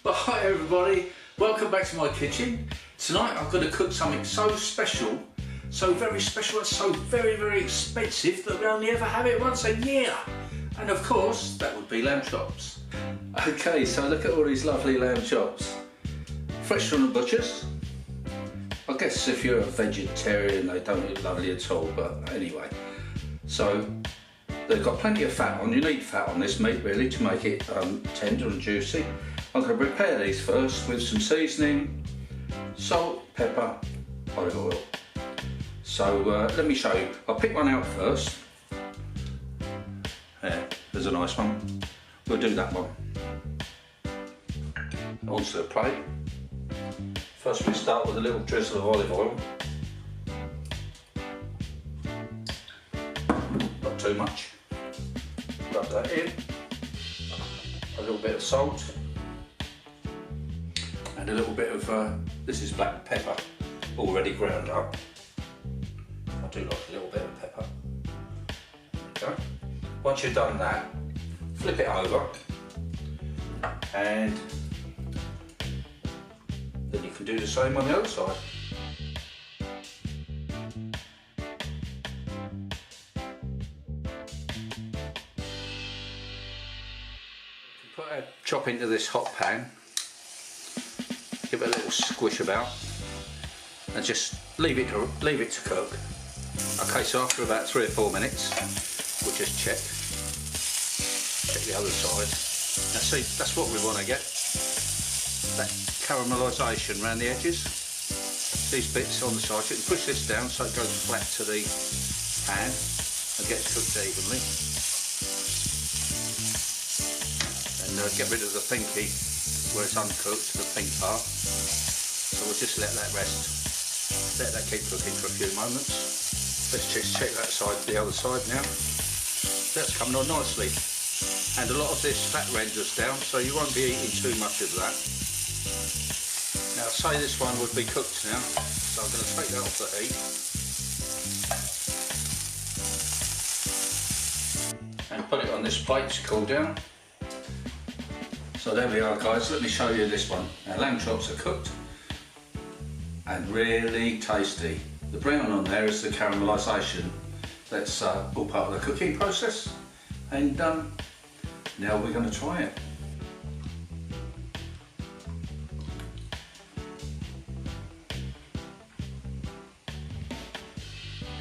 Well, hi everybody, welcome back to my kitchen. Tonight I'm going to cook something so special, so very special and so very expensive that we only ever have it once a year. And of course, that would be lamb chops. Okay, so look at all these lovely lamb chops. Fresh from the butchers. I guess if you're a vegetarian they don't look lovely at all, but anyway. So they've got plenty of fat on. You need fat on this meat really to make it tender and juicy. I'm going to prepare these first with some seasoning, salt, pepper, olive oil. So let me show you. I'll pick one out first. There's a nice one. We'll do that one. Onto the plate. First we start with a little drizzle of olive oil. Not too much. Rub that in. A little bit of salt. And a little bit of, this is black pepper, already ground up. I do like a little bit of pepper. Okay. Once you've done that, flip it over and then you can do the same on the other side. Put a chop into this hot pan. Give it a little squish about and just leave it to cook. Okay, so after about 3 or 4 minutes we'll just check the other side. Now see, that's what we want to get, that caramelisation around the edges, these bits on the side. You can push this down so it goes flat to the pan and gets cooked evenly, and get rid of the pinky where it's uncooked, the pink part. So we'll just let that rest, let that keep cooking for a few moments. Let's just check that side, the other side now. That's coming on nicely, and a lot of this fat renders down, so you won't be eating too much of that. Now say this one would be cooked now, so I'm going to take that off the heat and put it on this plate to cool down. So there we are guys, let me show you this one. Now lamb chops are cooked and really tasty. The brown on there is the caramelisation. That's all part of the cooking process, and now we're going to try it.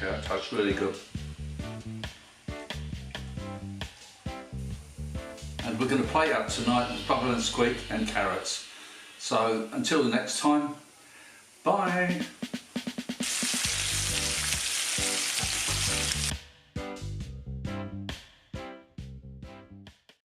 Yeah, it tastes really good. And we're going to plate up tonight with bubble and squeak and carrots. So until the next time, bye!